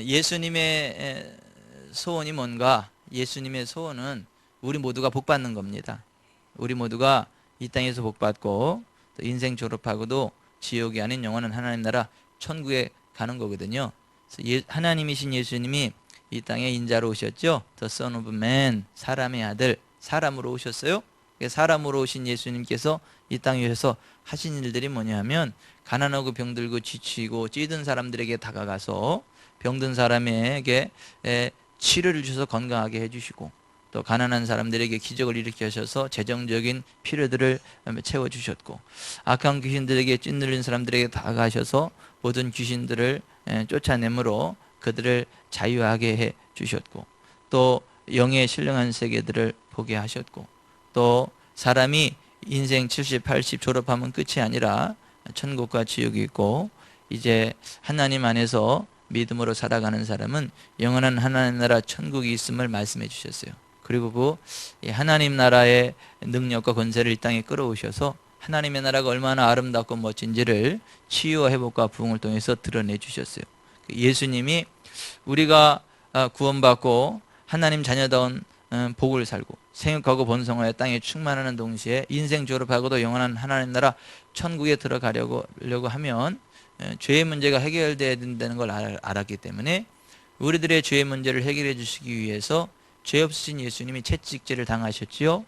예수님의 소원이 뭔가? 예수님의 소원은 우리 모두가 복 받는 겁니다. 우리 모두가 이 땅에서 복 받고 또 인생 졸업하고도 지옥이 아닌 영원한 하나님 나라 천국에 가는 거거든요. 그래서 하나님이신 예수님이 이 땅에 인자로 오셨죠. The Son of Man, 사람의 아들, 사람으로 오셨어요. 사람으로 오신 예수님께서 이 땅에 오셔서 하신 일들이 뭐냐 하면 가난하고 병들고 지치고 찌든 사람들에게 다가가서 병든 사람에게 치료를 주셔서 건강하게 해주시고, 또 가난한 사람들에게 기적을 일으키셔서 재정적인 필요들을 채워주셨고, 악한 귀신들에게 찐들린 사람들에게 다가가셔서 모든 귀신들을 쫓아내므로 그들을 자유하게 해 주셨고, 또 영의 신령한 세계들을 보게 하셨고, 또 사람이 인생 70, 80 졸업하면 끝이 아니라 천국과 지옥이 있고, 이제 하나님 안에서 믿음으로 살아가는 사람은 영원한 하나님 나라 천국이 있음을 말씀해 주셨어요. 그리고 그 하나님 나라의 능력과 권세를 이 땅에 끌어오셔서 하나님의 나라가 얼마나 아름답고 멋진지를 치유와 회복과 부흥을 통해서 드러내 주셨어요. 예수님이 우리가 구원받고 하나님 자녀다운 복을 살고 생육하고 번성하여 땅에 충만하는 동시에 인생 졸업하고도 영원한 하나님 나라 천국에 들어가려고 하면 죄의 문제가 해결돼야 된다는 걸 알았기 때문에 우리들의 죄의 문제를 해결해 주시기 위해서 죄 없으신 예수님이 채찍질을 당하셨지요.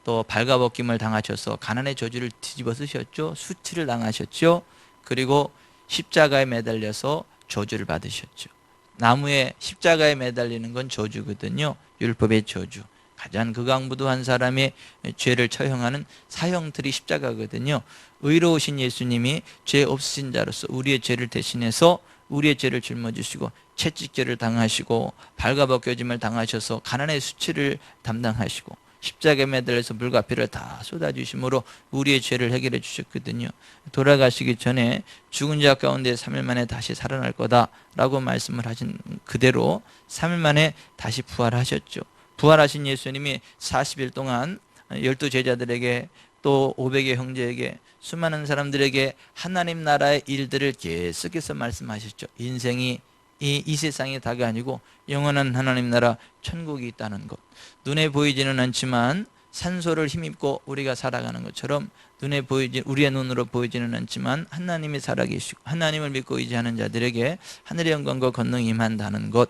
또 발가벗김을 당하셔서 가난의 저주를 뒤집어 쓰셨죠. 수치를 당하셨죠. 그리고 십자가에 매달려서 저주를 받으셨죠. 나무에 십자가에 매달리는 건 저주거든요. 율법의 저주. 가장 극악무도한 사람의 죄를 처형하는 사형틀이 십자가거든요. 의로우신 예수님이 죄 없으신 자로서 우리의 죄를 대신해서 우리의 죄를 짊어지시고 채찍질을 당하시고 발가벗겨짐을 당하셔서 가난의 수치를 담당하시고 십자가에 매달려서 물과 피를 다 쏟아주심으로 우리의 죄를 해결해 주셨거든요. 돌아가시기 전에 죽은 자 가운데 3일 만에 다시 살아날 거다라고 말씀을 하신 그대로 3일 만에 다시 부활하셨죠. 부활하신 예수님이 40일 동안 12제자들에게 또 500의 형제에게 수많은 사람들에게 하나님 나라의 일들을 계속해서 말씀하셨죠. 인생이 이 세상의 다가 아니고 영원한 하나님 나라 천국이 있다는 것. 눈에 보이지는 않지만 산소를 힘입고 우리가 살아가는 것처럼 우리의 눈으로 보이지는 않지만 하나님이 살아계시고 하나님을 믿고 의지하는 자들에게 하늘의 영광과 권능이 임한다는 것.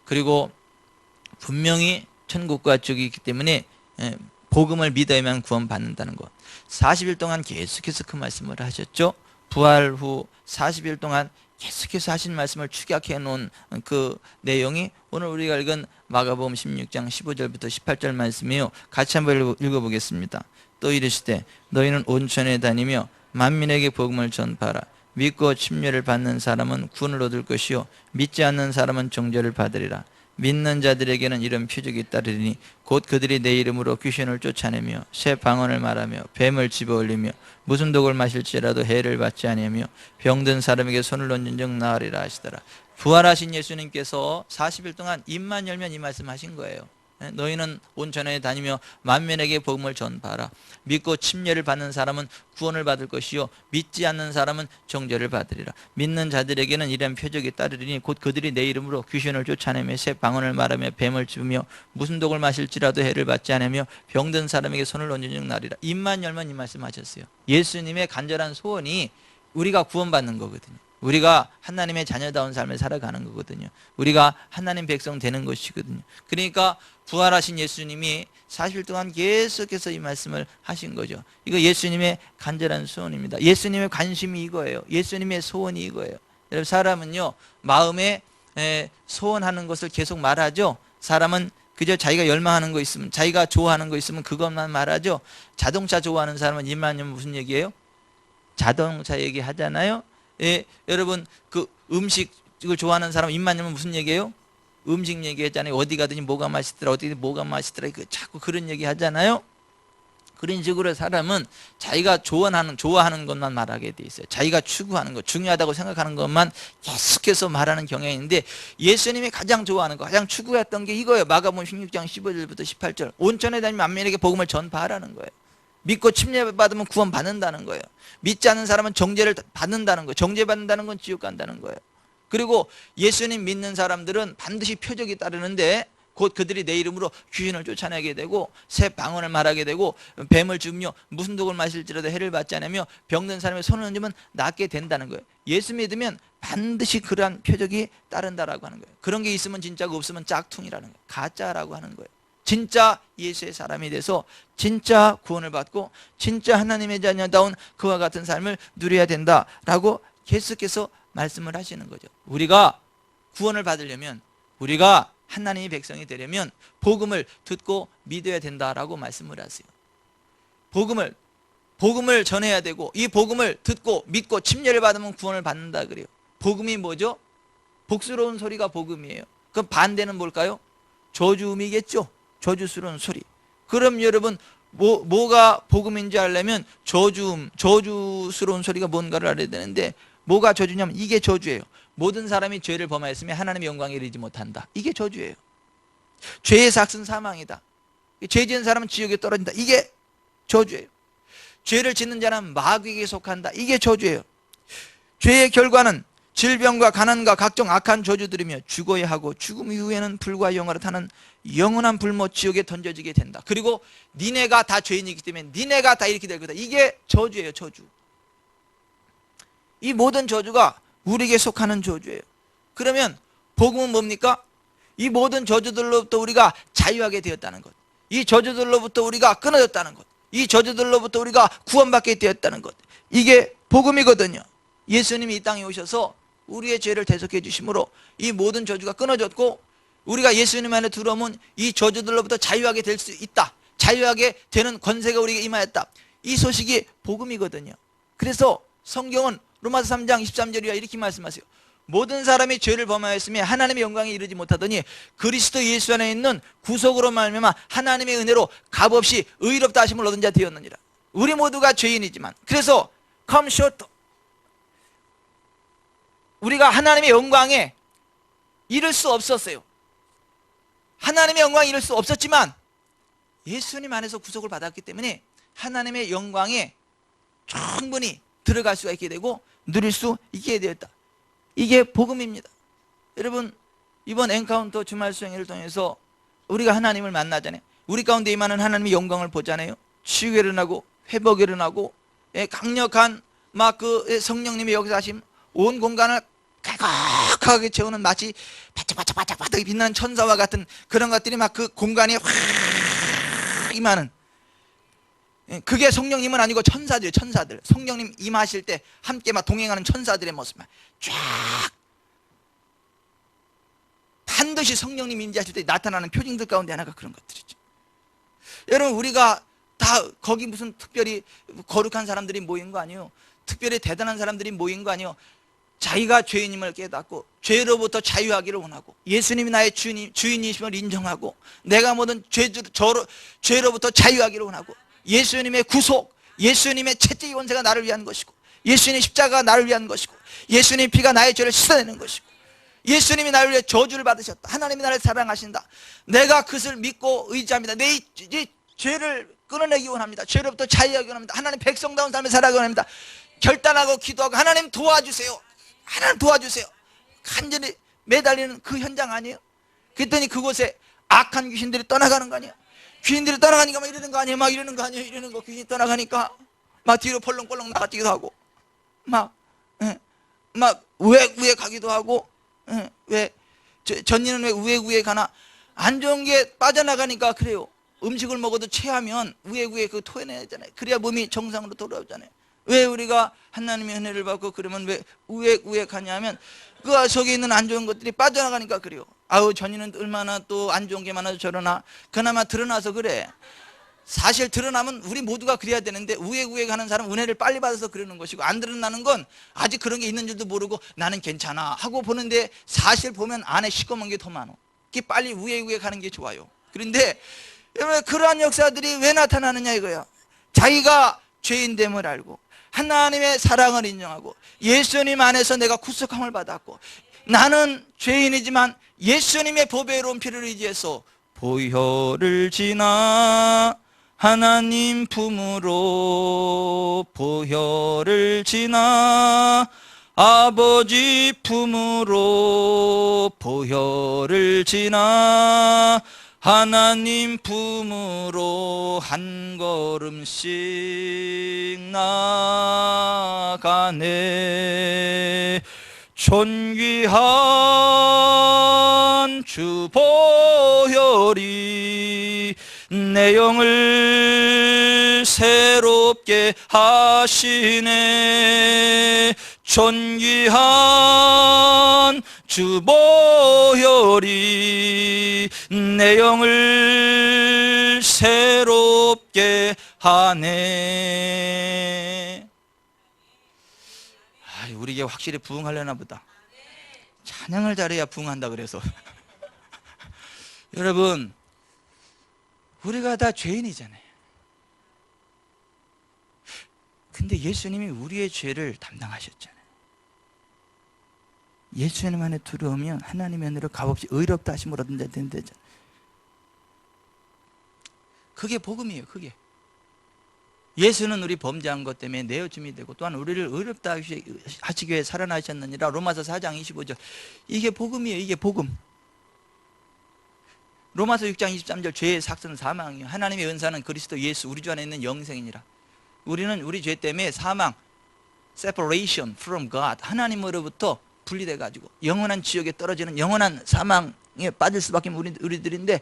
그리고 분명히 천국과 지옥이 있기 때문에 복음을 믿어야만 구원받는다는 것. 40일 동안 계속해서 그 말씀을 하셨죠. 부활 후 40일 동안 계속해서 하신 말씀을 축약해 놓은 그 내용이 오늘 우리가 읽은 마가복음 16장 15절부터 18절 말씀이에요. 같이 한번 읽어보겠습니다. 또 이르시되 너희는 온천에 다니며 만민에게 복음을 전파하라. 믿고 침례를 받는 사람은 구원을 얻을 것이요 믿지 않는 사람은 정죄를 받으리라. 믿는 자들에게는 이런 표적이 따르리니 곧 그들이 내 이름으로 귀신을 쫓아내며 새 방언을 말하며 뱀을 집어올리며 무슨 독을 마실지라도 해를 받지 아니하며 병든 사람에게 손을 얹은 적 나으리라 하시더라. 부활하신 예수님께서 40일 동안 입만 열면 이 말씀하신 거예요. 너희는 온천에 다니며 만민에게 복음을 전파하라. 믿고 침례를 받는 사람은 구원을 받을 것이요 믿지 않는 사람은 정죄를 받으리라. 믿는 자들에게는 이런 표적이 따르리니 곧 그들이 내 이름으로 귀신을 쫓아내며 새 방언을 말하며 뱀을 짚으며 무슨 독을 마실지라도 해를 받지 않으며 병든 사람에게 손을 얹은 적 나으리라. 입만 열면 이 말씀하셨어요. 예수님의 간절한 소원이 우리가 구원받는 거거든요. 우리가 하나님의 자녀다운 삶을 살아가는 거거든요. 우리가 하나님 백성 되는 것이거든요. 그러니까 부활하신 예수님이 40일 동안 계속해서 이 말씀을 하신 거죠. 이거 예수님의 간절한 소원입니다. 예수님의 관심이 이거예요. 예수님의 소원이 이거예요. 여러분, 사람은요 마음에 소원하는 것을 계속 말하죠. 사람은 그저 자기가 열망하는 거 있으면, 자기가 좋아하는 거 있으면 그것만 말하죠. 자동차 좋아하는 사람은 입만 열면 무슨 얘기예요? 자동차 얘기 하잖아요. 여러분, 그 음식을 좋아하는 사람 입만 열면 무슨 얘기예요? 음식 얘기했잖아요. 어디 가더니 뭐가 맛있더라, 어디 뭐가 맛있더라, 자꾸 그런 얘기 하잖아요. 그런 식으로 사람은 자기가 좋아하는 것만 말하게 돼 있어요. 자기가 추구하는 것, 중요하다고 생각하는 것만 계속해서 말하는 경향이 있는데, 예수님이 가장 좋아하는 거, 가장 추구했던 게 이거예요. 마가복음 16장 15절부터 18절. 온천에 다니면 만민에게 복음을 전파하라는 거예요. 믿고 침례받으면 구원 받는다는 거예요. 믿지 않는 사람은 정죄를 받는다는 거예요. 정죄 받는다는 건 지옥 간다는 거예요. 그리고 예수님 믿는 사람들은 반드시 표적이 따르는데 곧 그들이 내 이름으로 귀신을 쫓아내게 되고 새 방언을 말하게 되고 뱀을 죽이며 무슨 독을 마실지라도 해를 받지 않으며 병든 사람의 손을 얹으면 낫게 된다는 거예요. 예수 믿으면 반드시 그러한 표적이 따른다라고 하는 거예요. 그런 게 있으면 진짜고 없으면 짝퉁이라는 거예요. 가짜라고 하는 거예요. 진짜 예수의 사람이 돼서 진짜 구원을 받고 진짜 하나님의 자녀다운 그와 같은 삶을 누려야 된다라고 계속해서 말씀을 하시는 거죠. 우리가 구원을 받으려면, 우리가 하나님의 백성이 되려면 복음을 듣고 믿어야 된다라고 말씀을 하세요. 복음을 전해야 되고 이 복음을 듣고 믿고 침례를 받으면 구원을 받는다 그래요. 복음이 뭐죠? 복스러운 소리가 복음이에요. 그럼 반대는 뭘까요? 저주음이겠죠. 저주스러운 소리. 그럼 여러분 뭐가 복음인지 알려면 저주스러운 소리가 뭔가를 알아야 되는데, 뭐가 저주냐면 이게 저주예요. 모든 사람이 죄를 범하였으면 하나님의 영광에 이르지 못한다. 이게 저주예요. 죄의 삭은 사망이다. 죄 지은 사람은 지옥에 떨어진다. 이게 저주예요. 죄를 짓는 자는 마귀에게 속한다. 이게 저주예요. 죄의 결과는 질병과 가난과 각종 악한 저주들이며 죽어야 하고 죽음 이후에는 불과 영화로 타는 영원한 불못 지옥에 던져지게 된다. 그리고 니네가 다 죄인이기 때문에 니네가 다 이렇게 될 거다. 이게 저주예요. 저주. 이 모든 저주가 우리에게 속하는 저주예요. 그러면 복음은 뭡니까? 이 모든 저주들로부터 우리가 자유하게 되었다는 것, 이 저주들로부터 우리가 끊어졌다는 것, 이 저주들로부터 우리가 구원받게 되었다는 것, 이게 복음이거든요. 예수님이 이 땅에 오셔서 우리의 죄를 대속해 주심으로 이 모든 저주가 끊어졌고 우리가 예수님 안에 들어오면 이 저주들로부터 자유하게 될 수 있다. 자유하게 되는 권세가 우리에게 임하였다. 이 소식이 복음이거든요. 그래서 성경은 로마서 3장 23절이야 이렇게 말씀하세요. 모든 사람이 죄를 범하였으며 하나님의 영광에 이르지 못하더니 그리스도 예수 안에 있는 구속으로 말미암아 하나님의 은혜로 값없이 의롭다 하심을 얻은 자 되었느니라. 우리 모두가 죄인이지만, 그래서 come short, 우리가 하나님의 영광에 이를 수 없었어요. 하나님의 영광에 이를 수 없었지만 예수님 안에서 구속을 받았기 때문에 하나님의 영광에 충분히 들어갈 수가 있게 되고 누릴 수 있게 되었다. 이게 복음입니다. 여러분, 이번 엔카운터 주말 수행회를 통해서 우리가 하나님을 만나잖아요. 우리 가운데 임하는 하나님의 영광을 보잖아요. 치유가 일어나고 회복이 일어나고 강력한 막 그 성령님의 역사하심, 온 공간을 깔끔하게 채우는 마치 바짝바짝 빛나는 천사와 같은 그런 것들이 막 그 공간에 확 임하는, 그게 성령님은 아니고 천사들. 성령님 임하실 때 함께 막 동행하는 천사들의 모습만 쫙, 반드시 성령님 임재하실 때 나타나는 표징들 가운데 하나가 그런 것들이죠. 여러분, 우리가 다 거기 무슨 특별히 거룩한 사람들이 모인 거 아니에요. 특별히 대단한 사람들이 모인 거 아니에요. 자기가 죄인임을 깨닫고 죄로부터 자유하기를 원하고 예수님이 나의 주인이심을 인정하고 내가 모든 죄로부터 자유하기를 원하고 예수님의 구속, 예수님의 채찍의 권세가 나를 위한 것이고 예수님의 십자가가 나를 위한 것이고 예수님의 피가 나의 죄를 씻어내는 것이고 예수님이 나를 위해 저주를 받으셨다. 하나님이 나를 사랑하신다. 내가 그것을 믿고 의지합니다. 내 죄를 끊어내기 원합니다. 죄로부터 자유하기 원합니다. 하나님 백성다운 삶을 살아가기 원합니다. 결단하고 기도하고 하나님 도와주세요. 하나님 도와주세요. 간절히 매달리는 그 현장 아니에요? 그랬더니 그곳에 악한 귀신들이 떠나가는 거 아니에요? 귀신들이 떠나가니까 막 이러는 거 아니에요? 막 이러는 거 아니에요? 이러는 거, 귀신이 떠나가니까 막 뒤로 펄렁펄렁 나가기도 하고 막 우에 가기도 하고, 왜 전이는 왜 우에 가나, 안 좋은 게 빠져나가니까 그래요. 음식을 먹어도 체하면 우에 그 토해내잖아요. 그래야 몸이 정상으로 돌아오잖아요. 왜 우리가 하나님의 은혜를 받고 그러면 왜 우에 가냐면 그 속에 있는 안 좋은 것들이 빠져나가니까 그래요. 아우, 전이는 얼마나 또 안 좋은 게 많아서 저러나. 그나마 드러나서 그래. 사실 드러나면 우리 모두가 그래야 되는데 우에 가는 사람은 은혜를 빨리 받아서 그러는 것이고, 안 드러나는 건 아직 그런 게 있는 줄도 모르고 나는 괜찮아 하고 보는데 사실 보면 안에 시꺼먼 게 더 많아. 그게 빨리 우에 가는 게 좋아요. 그런데 여러분, 그러한 역사들이 왜 나타나느냐 이거야. 자기가 죄인됨을 알고 하나님의 사랑을 인정하고 예수님 안에서 내가 구속함을 받았고 나는 죄인이지만 예수님의 보배로운 피를 의지해서 보혈을 지나 하나님 품으로 보혈을 지나 아버지 품으로 보혈을 지나 하나님 품으로 한 걸음씩 나가네. 존귀한 주 보혈이 내 영을 새롭게 하시네. 존귀한 주 보혈이 내 영을 새롭게 하네. 우리 이게 확실히 부흥하려나 보다. 찬양을 잘해야 부흥한다 그래서 여러분, 우리가 다 죄인이잖아요. 근데 예수님이 우리의 죄를 담당하셨잖아요. 예수님 안에 들어오면 하나님의 은혜로 값없이 의롭다 하심으로 얻은 자 된다잖아요. 그게 복음이에요. 그게 예수는 우리 범죄한 것 때문에 내어줌이 되고 또한 우리를 의롭다 하시기 위해 살아나셨느니라. 로마서 4장 25절. 이게 복음이에요. 이게 복음. 로마서 6장 23절. 죄의 삭스는 사망이에요. 하나님의 은사는 그리스도 예수 우리 주 안에 있는 영생이니라. 우리는 우리 죄 때문에 사망, separation from God, 하나님으로부터 분리돼 가지고 영원한 지옥에 떨어지는 영원한 사망에 빠질 수밖에 없는 우리들인데,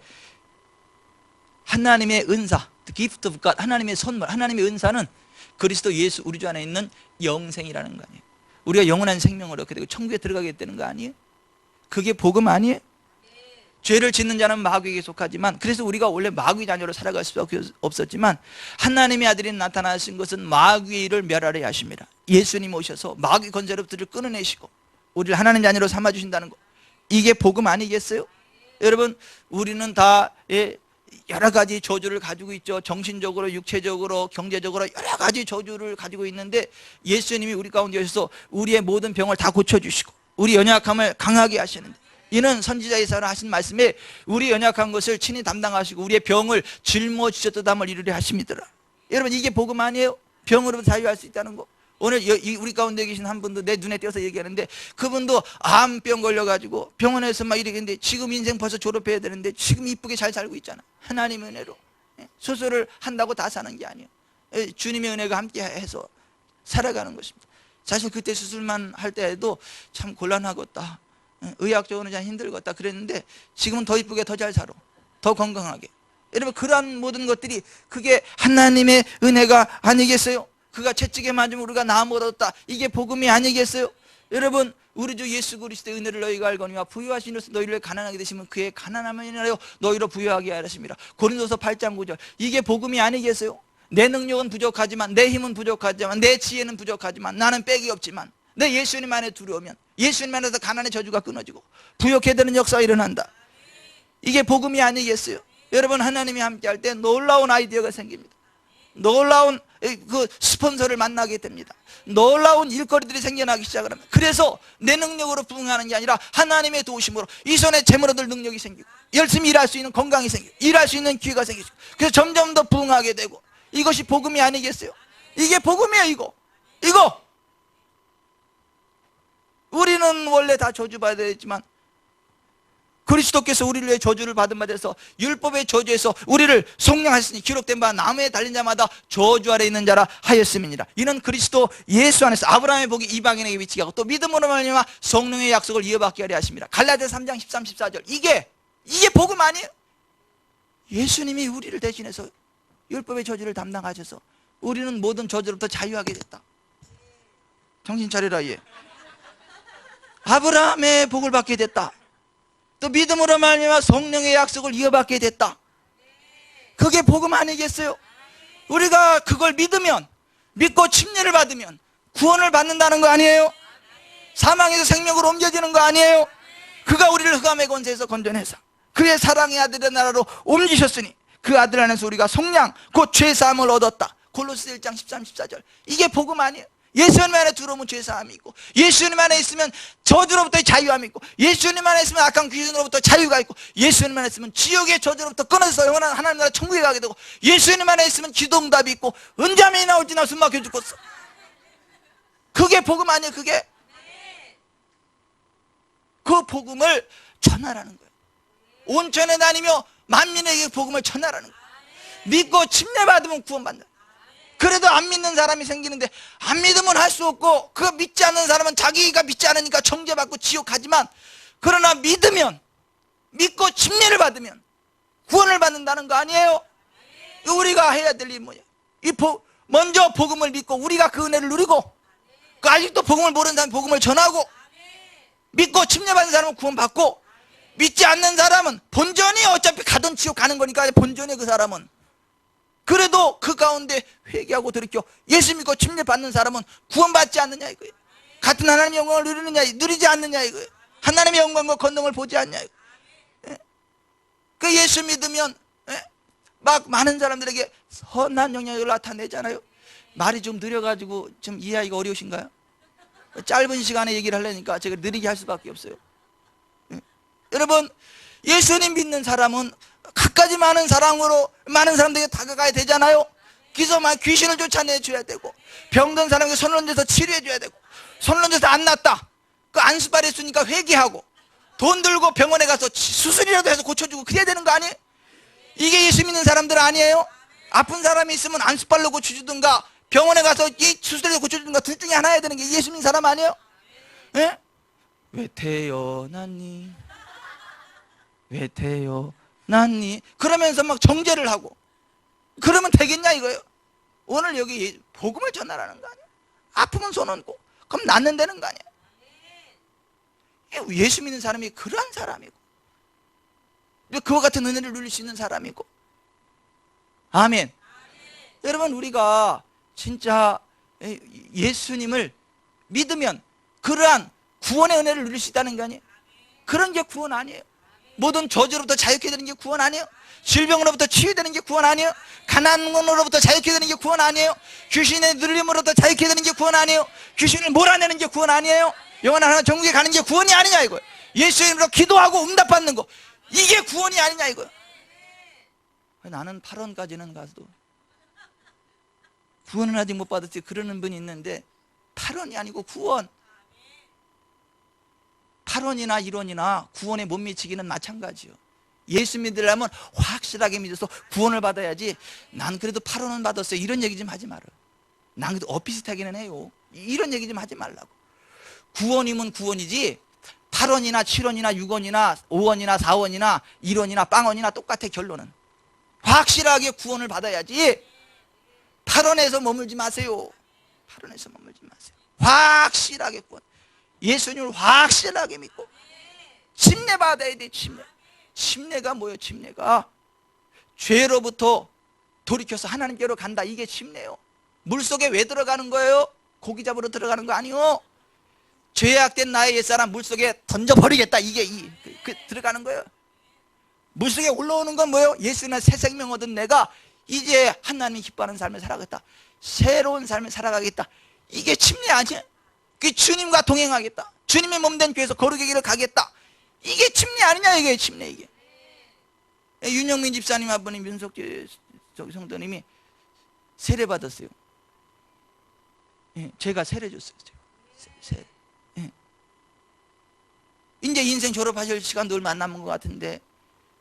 하나님의 은사, the gift of God, 하나님의 선물, 하나님의 은사는 그리스도 예수 우리 주 안에 있는 영생이라는 거 아니에요. 우리가 영원한 생명을 얻게 되고 천국에 들어가게 되는 거 아니에요? 그게 복음 아니에요? 죄를 짓는 자는 마귀에게 속하지만, 그래서 우리가 원래 마귀 자녀로 살아갈 수밖에 없었지만 하나님의 아들이 나타나신 것은 마귀를 멸하려 하십니다. 예수님 오셔서 마귀 권세로부터 끊어내시고 우리를 하나님 자녀로 삼아주신다는 거, 이게 복음 아니겠어요? 여러분, 우리는 다 여러 가지 저주를 가지고 있죠. 정신적으로, 육체적으로, 경제적으로 여러 가지 저주를 가지고 있는데 예수님이 우리 가운데 오셔서 우리의 모든 병을 다 고쳐주시고 우리 연약함을 강하게 하시는데, 이는 선지자 이사야가 하신 말씀에 우리 연약한 것을 친히 담당하시고 우리의 병을 짊어지셨다함을 이루려 하십니다. 여러분, 이게 복음 아니에요? 병으로부터 자유할 수 있다는 거. 오늘 우리 가운데 계신 한 분도 내 눈에 띄어서 얘기하는데, 그분도 암병 걸려가지고 병원에서 막 이러는데 지금 인생 벌써 졸업해야 되는데 지금 이쁘게 잘 살고 있잖아. 하나님의 은혜로. 수술을 한다고 다 사는 게 아니에요. 주님의 은혜가 함께 해서 살아가는 것입니다. 사실 그때 수술만 할 때에도 참 곤란하겠다, 의학적으로 참 힘들겠다 그랬는데 지금은 더 이쁘게 더 잘 살아, 더 건강하게. 여러분, 그러한 모든 것들이 그게 하나님의 은혜가 아니겠어요? 그가 채찍에 맞으면 우리가 나음을 얻었다, 이게 복음이 아니겠어요? 여러분, 우리 주 예수 그리스도의 은혜를 너희가 알거니와 부유하신 이로써 너희를 가난하게 되시면 그의 가난함을 인하여 너희로 부유하게 하셨습니다. 고린도서 8장 9절. 이게 복음이 아니겠어요? 내 능력은 부족하지만, 내 힘은 부족하지만, 내 지혜는 부족하지만, 나는 빽이 없지만 내 예수님 안에 들어오면 예수님 안에서 가난의 저주가 끊어지고 부욕해 되는 역사가 일어난다. 이게 복음이 아니겠어요? 여러분, 하나님이 함께 할 때 놀라운 아이디어가 생깁니다. 놀라운 그 스폰서를 만나게 됩니다. 놀라운 일거리들이 생겨나기 시작을 합니다. 그래서 내 능력으로 부흥하는 게 아니라 하나님의 도우심으로 이 손에 재물 얻을 능력이 생기고 열심히 일할 수 있는 건강이 생기고 일할 수 있는 기회가 생기고, 그래서 점점 더 부흥하게 되고, 이것이 복음이 아니겠어요? 이게 복음이에요. 이거 우리는 원래 다 저주받아야 되지만 그리스도께서 우리를 위해 저주를 받은 바 돼서 율법의 저주에서 우리를 속량하시니 기록된 바 나무에 달린 자마다 저주 아래 있는 자라 하였음이니라. 이는 그리스도 예수 안에서 아브라함의 복이 이방인에게 미치게 하고 또 믿음으로 말미암아 성령의 약속을 이어받게 하려 하십니다. 갈라디아 3장 13, 14절. 이게 복음 아니에요? 예수님이 우리를 대신해서 율법의 저주를 담당하셔서 우리는 모든 저주로부터 자유하게 됐다. 정신 차리라. 아브라함의 복을 받게 됐다. 또 믿음으로 말미암아 성령의 약속을 이어받게 됐다. 그게 복음 아니겠어요? 우리가 그걸 믿고 침례를 받으면 구원을 받는다는 거 아니에요? 사망에서 생명으로 옮겨지는 거 아니에요? 그가 우리를 흑암의 권세에서 건져내서 그의 사랑의 아들의 나라로 옮기셨으니 그 아들 안에서 우리가 속량 곧 죄사함을 얻었다. 골로새 1장 13, 14절. 이게 복음 아니에요? 예수님 안에 들어오면 죄사함이 있고, 예수님 안에 있으면 저주로부터의 자유함이 있고, 예수님 안에 있으면 악한 귀신으로부터 자유가 있고, 예수님 안에 있으면 지옥의 저주로부터 끊어져서 영원한 하나님 나라 천국에 가게 되고, 예수님 안에 있으면 기도응답이 있고, 은자명이 나올지나 숨막혀 죽겠어. 그게 복음 아니에요? 그게 그 복음을 전하라는 거예요. 온천에 다니며 만민에게 복음을 전하라는 거예요. 믿고 침례받으면 구원받는다. 그래도 안 믿는 사람이 생기는데, 안 믿으면 할 수 없고, 그 믿지 않는 사람은 자기가 믿지 않으니까 정죄받고 지옥 가지만, 그러나 믿으면, 믿고 침례를 받으면 구원을 받는다는 거 아니에요? 우리가 해야 될 일이 뭐냐? 먼저 복음을 믿고 우리가 그 은혜를 누리고, 그 아직도 복음을 모르는 사람은 복음을 전하고, 믿고 침례받는 사람은 구원받고, 믿지 않는 사람은 본전이 어차피 가던 지옥 가는 거니까 본전에 그 사람은, 그래도 그 가운데 회개하고 돌이켜 예수 믿고 침례 받는 사람은 구원받지 않느냐 이거예요. 같은 하나님의 영광을 누리느냐, 누리지 않느냐 이거예요. 하나님의 영광과 권능을 보지 않냐 이거예요. 예? 그 예수 믿으면, 예? 막 많은 사람들에게 선한 영향력을 나타내잖아요. 말이 좀 느려가지고 좀 이해하기가 어려우신가요? 짧은 시간에 얘기를 하려니까 제가 느리게 할 수밖에 없어요. 예? 여러분, 예수님 믿는 사람은 갖가지 많은 사랑으로 많은 사람들에게 다가가야 되잖아요. 그래서 막 귀신을 쫓아내줘야 되고, 병든 사람에게 손을 얹어서 치료해줘야 되고, 손을 얹어서 안 낫다, 그 안수발 했으니까 회개하고, 돈 들고 병원에 가서 수술이라도 해서 고쳐주고 그래야 되는 거 아니에요? 이게 예수 믿는 사람들 아니에요? 아픈 사람이 있으면 안수발로 고쳐주든가 병원에 가서 이 수술해서 고쳐주든가 둘 중에 하나 해야 되는 게 예수 믿는 사람 아니에요? 예? 왜 태어났니? 왜 태어났니? 그러면서 막 정죄를 하고 그러면 되겠냐 이거예요. 오늘 여기 복음을 전하라는 거 아니에요? 아프면 손 얹고 그럼 낫는 되는 거 아니에요? 예수 믿는 사람이 그러한 사람이고, 그와 같은 은혜를 누릴 수 있는 사람이고. 아멘. 여러분, 우리가 진짜 예수님을 믿으면 그러한 구원의 은혜를 누릴 수 있다는 거 아니에요? 그런 게 구원 아니에요? 모든 저주로부터 자유케 되는 게 구원 아니에요? 질병으로부터 치유되는 게 구원 아니에요? 가난으로부터 자유케 되는 게 구원 아니에요? 귀신의 눌림으로부터 자유케 되는 게 구원 아니에요? 귀신을 몰아내는 게 구원 아니에요? 영원한 하나님 천국에 가는 게 구원이 아니냐 이거예요. 예수 이름으로 기도하고 응답받는 거, 이게 구원이 아니냐 이거예요. 나는 8원까지는 가도 구원은 아직 못 받았지 그러는 분이 있는데, 8원이 아니고 9원, 8원이나 1원이나 구원에 못 미치기는 마찬가지요. 예수 믿으려면 확실하게 믿어서 구원을 받아야지, 난 그래도 8원은 받았어요 이런 얘기 좀 하지 말아요. 난 그래도 비슷하기는 해요, 이런 얘기 좀 하지 말라고. 구원이면 구원이지 8원이나 7원이나 6원이나 5원이나 4원이나 1원이나 빵원이나 똑같아. 결론은 확실하게 구원을 받아야지 8원에서 머물지 마세요. 8원에서 머물지 마세요. 확실하게 구원, 예수님을 확실하게 믿고 침례 받아야 돼. 침례가 뭐예요? 침례가 죄로부터 돌이켜서 하나님께로 간다, 이게 침례예요. 물속에 왜 들어가는 거예요? 고기 잡으러 들어가는 거 아니요. 죄악된 나의 옛사람 물속에 던져버리겠다, 이게 들어가는 거예요. 물속에 올라오는 건 뭐예요? 예수님의 새 생명 얻은 내가 이제 하나님이 기뻐하는 삶을 살아가겠다, 새로운 삶을 살아가겠다, 이게 침례 아니에요? 그 주님과 동행하겠다, 주님의 몸된 교회에서 거룩의 길을 가겠다, 이게 침례 아니냐 이게 침례. 이게 윤영민 집사님 아버님, 윤석재 성도님이 세례 받았어요. 제가 세례 줬어요. 세례. 이제 인생 졸업하실 시간도 얼마 안 남은 것 같은데,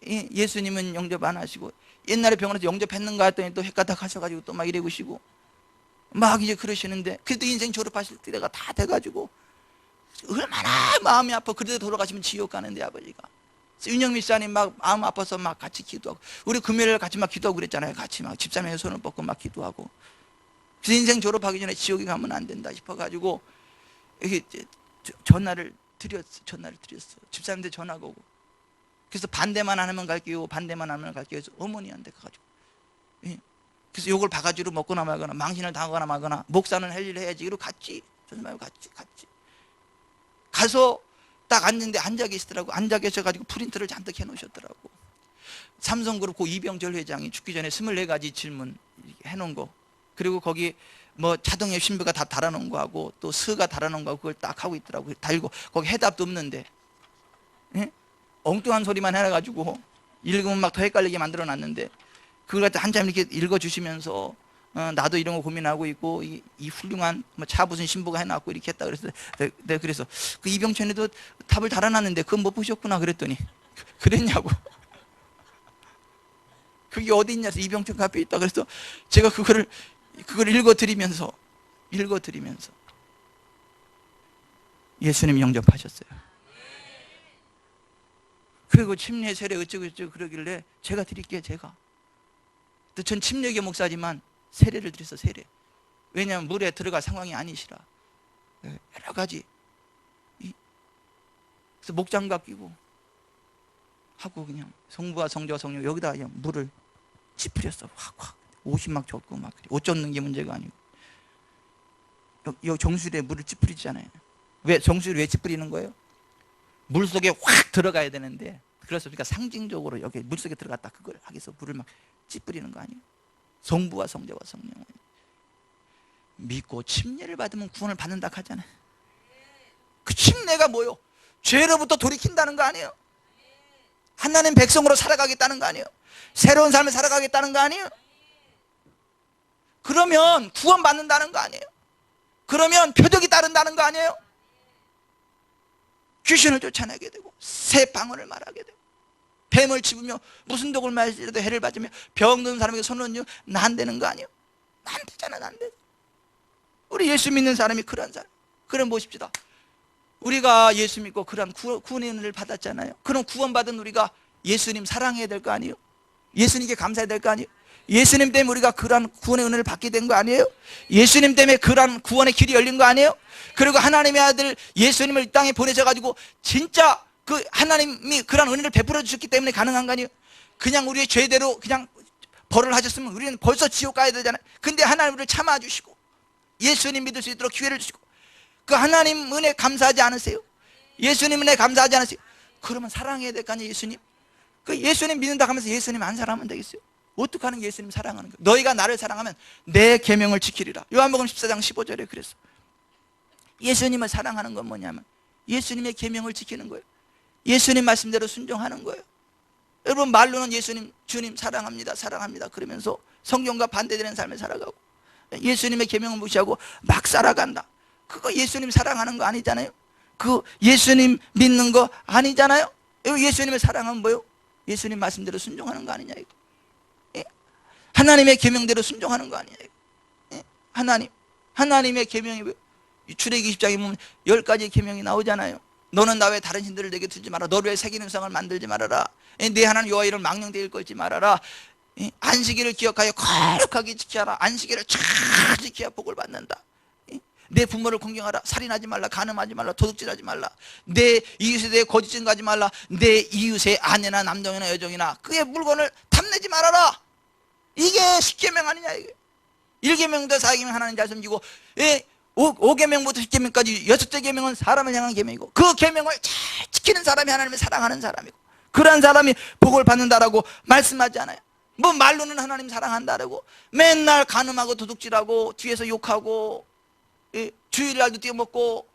예수님은 영접 안 하시고, 옛날에 병원에서 영접했는가 했더니 또 헷가닥 하셔가지고 또 막 이래보시고 막 이제 그러시는데, 그래도 인생 졸업하실 때가 다 돼가지고 얼마나 마음이 아파. 그래도 돌아가시면 지옥 가는데 아버지가. 윤영미 씨님 막 마음 아파서 막 같이 기도하고, 우리 금요일 같이 막 기도하고 그랬잖아요. 같이 막 집사람의 손을 뻗고 막 기도하고. 그래서 인생 졸업하기 전에 지옥에 가면 안 된다 싶어가지고 이게 전화를 드렸어. 집사람한테 전화가 오고, 그래서 반대만 안 하면 갈게요, 반대만 안 하면 갈게요 해서 어머니한테 가가지고, 그래서 욕을 바가지로 먹거나 말거나 망신을 당하거나 말거나, 목사는 할 일을 해야지, 이러고 갔지. 전화 말고 갔지. 가서 딱 앉는데 앉아 계시더라고. 앉아 계셔가지고 프린트를 잔뜩 해놓으셨더라고. 삼성그룹 고 이병철 회장이 죽기 전에 24가지 질문 해놓은 거, 그리고 거기 뭐 자동의 신부가 다 달아놓은 거하고 또 스가 달아놓은 거하고 그걸 딱 하고 있더라고. 달고 거기 해답도 없는데, 엉뚱한 소리만 해가지고 읽으면 막 더 헷갈리게 만들어 놨는데, 그걸 갖다 한참 이렇게 읽어주시면서 나도 이런 거 고민하고 있고 이 훌륭한 뭐 차 무슨 신부가 해놨고 이렇게 했다 그래서 내가 그래서 그 이병천에도 답을 달아놨는데 그건 못 보셨구나 그랬더니 그랬냐고. 그게 어디 있냐 해서 이병천 카페에 있다 그래서 제가 그걸 읽어드리면서 예수님 영접하셨어요. 그리고 침례 세례 어쩌고 그러길래 제가 드릴게요. 제가. 전 침례교 목사지만 세례를 드렸어. 세례. 왜냐하면 물에 들어갈 상황이 아니시라. 여러 가지. 그래서 목장갑 끼고 하고 그냥 성부와 성자와 성령 여기다 그냥 물을 찌푸렸어. 확 옷이 막 젖고 막 옷 젖는 게 문제가 아니고 여기 정수리에 물을 찌푸리잖아요. 왜 정수리 왜 찌푸리는 거예요? 물 속에 확 들어가야 되는데 그래서 우리가 상징적으로 여기 물 속에 들어갔다 그걸 하기 위해서 물을 막 찌푸리는 거 아니에요? 성부와 성자와 성령은 믿고 침례를 받으면 구원을 받는다 하잖아요. 그 침례가 뭐요? 죄로부터 돌이킨다는 거 아니에요? 하나님 백성으로 살아가겠다는 거 아니에요? 새로운 삶을 살아가겠다는 거 아니에요? 그러면 구원 받는다는 거 아니에요? 그러면 표적이 따른다는 거 아니에요? 귀신을 쫓아내게 되고 새 방언을 말하게 되고 뱀을 집으며 무슨 독을 마시려도 해를 받으며 병든 사람에게 손을 얹으면 난되는 거 아니에요? 난되잖아. 난되. 우리 예수 믿는 사람이 그런 사람. 그럼 보십시다. 우리가 예수 믿고 그런 구원의 은혜를 받았잖아요. 그럼 구원받은 우리가 예수님 사랑해야 될 거 아니에요? 예수님께 감사해야 될 거 아니에요? 예수님 때문에 우리가 그런 구원의 은혜를 받게 된 거 아니에요? 예수님 때문에 그런 구원의 길이 열린 거 아니에요? 그리고 하나님의 아들 예수님을 이 땅에 보내셔가지고 진짜 그 하나님이 그런 은혜를 베풀어 주셨기 때문에 가능한 거 아니에요? 그냥 우리의 죄대로 그냥 벌을 하셨으면 우리는 벌써 지옥 가야 되잖아요. 근데 하나님 우리를 참아주시고 예수님 믿을 수 있도록 기회를 주시고 그 하나님 은혜 감사하지 않으세요? 예수님 은혜 감사하지 않으세요? 그러면 사랑해야 될 거 아니에요? 예수님. 그 예수님 믿는다 하면서 예수님 안 사랑하면 되겠어요? 어떻게 하는 게 예수님 사랑하는 거예요? 너희가 나를 사랑하면 내 계명을 지키리라. 요한복음 14장 15절에 그랬어. 예수님을 사랑하는 건 뭐냐면 예수님의 계명을 지키는 거예요. 예수님 말씀대로 순종하는 거예요. 여러분 말로는 예수님 주님 사랑합니다 사랑합니다 그러면서 성경과 반대되는 삶을 살아가고 예수님의 계명을 무시하고 막 살아간다. 그거 예수님 사랑하는 거 아니잖아요. 그 예수님 믿는 거 아니잖아요. 예수님을 사랑하면 뭐예요? 예수님 말씀대로 순종하는 거 아니냐 이거. 예? 하나님의 계명대로 순종하는 거 아니냐 이거. 예? 하나님의 계명이 뭐예요? 출애굽기 20장에 보면 10가지 계명이 나오잖아요. 너는 나 외에 다른 신들을 내게 두지 마라. 너를 위해 새기는 성을 만들지 말아라. 내 하나님 여호와 이름 망령되게 걸지 말아라. 안식일을 기억하여 거룩하게 지켜라. 안식일을 잘 지켜야 복을 받는다. 내 부모를 공경하라. 살인하지 말라. 간음하지 말라. 도둑질하지 말라. 내 이웃에 대해 거짓 증거하지 말라. 내 이웃의 아내나 남동이나 여종이나 그의 물건을 탐내지 말아라. 이게 10계명 아니냐 이게. 1계명도 4계명 하나님 잘 섬기고 5계명부터 10계명까지 6째 계명은 사람을 향한 계명이고 그 계명을 잘 지키는 사람이 하나님을 사랑하는 사람이고 그러한 사람이 복을 받는다라고 말씀하지 않아요? 뭐 말로는 하나님 사랑한다라고 맨날 간음하고 도둑질하고 뒤에서 욕하고 주일날도 띄어먹고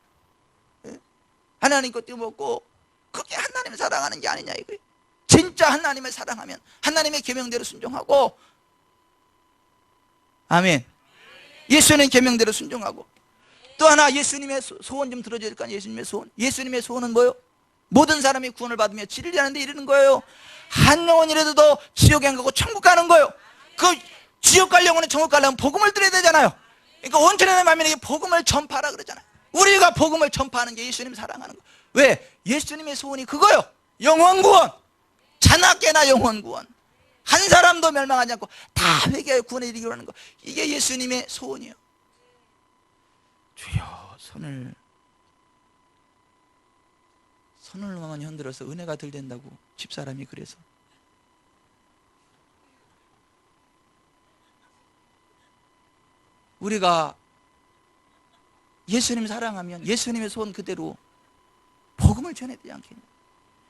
하나님 거 띄어먹고 그게 하나님을 사랑하는 게 아니냐 이거예요. 진짜 하나님을 사랑하면 하나님의 계명대로 순종하고 아멘. 예수님 계명대로 순종하고 또 하나 예수님의 소원 좀 들어줘야 될 거 아니에요. 예수님의 소원. 예수님의 소원은 뭐예요? 모든 사람이 구원을 받으며 진리하는데 이르는 거예요. 한 영혼이라도 더 지옥에 안 가고 천국 가는 거예요. 그 지옥 갈 영혼은 천국 가려면 복음을 들어야 되잖아요. 그러니까 온전한 마음에 복음을 전파하라 그러잖아요. 우리가 복음을 전파하는 게 예수님 사랑하는 거. 왜? 예수님의 소원이 그거요. 영혼 구원. 자나깨나 영혼 구원. 한 사람도 멸망하지 않고 다 회개하여 구원에 이르기로 하는 거. 이게 예수님의 소원이에요. 주여 손을만 흔들어서 은혜가 덜 된다고 집사람이 그래서 우리가 예수님 사랑하면 예수님의 소원 그대로 복음을 전해야 되지 않겠냐?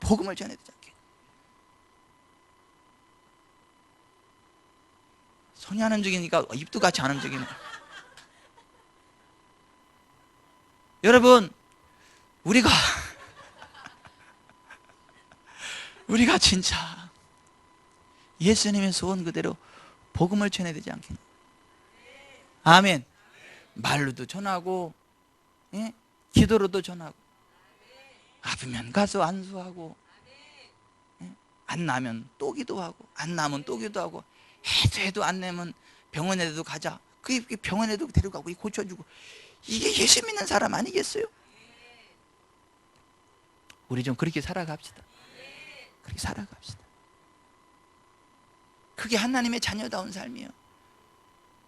복음을 전해야 되지 않겠냐? 손이 안 움직이니까 입도 같이 안 움직이네. 여러분 우리가 진짜 예수님의 소원 그대로 복음을 전해야 되지 않겠냐? 아멘. 말로도 전하고, 예? 기도로도 전하고, 아프면 가서 안수하고, 예? 안 나면 또 기도하고, 안 나면 또 기도하고, 해도 안 내면 병원에도 가자. 그 병원에도 데려가고 고쳐주고. 이게 예수 믿는 사람 아니겠어요? 우리 좀 그렇게 살아갑시다. 그렇게 살아갑시다. 그게 하나님의 자녀다운 삶이에요.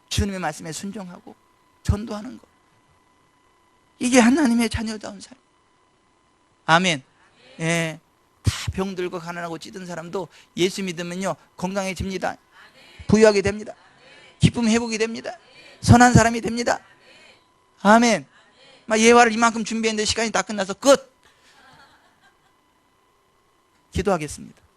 주님의 말씀에 순종하고 전도하는 것. 이게 하나님의 자녀다운 삶. 아멘. 예. 다 병들고 가난하고 찌든 사람도 예수 믿으면요 건강해집니다. 부유하게 됩니다. 기쁨 회복이 됩니다. 선한 사람이 됩니다. 아멘. 막 예화를 이만큼 준비했는데 시간이 다 끝나서 끝. 기도하겠습니다.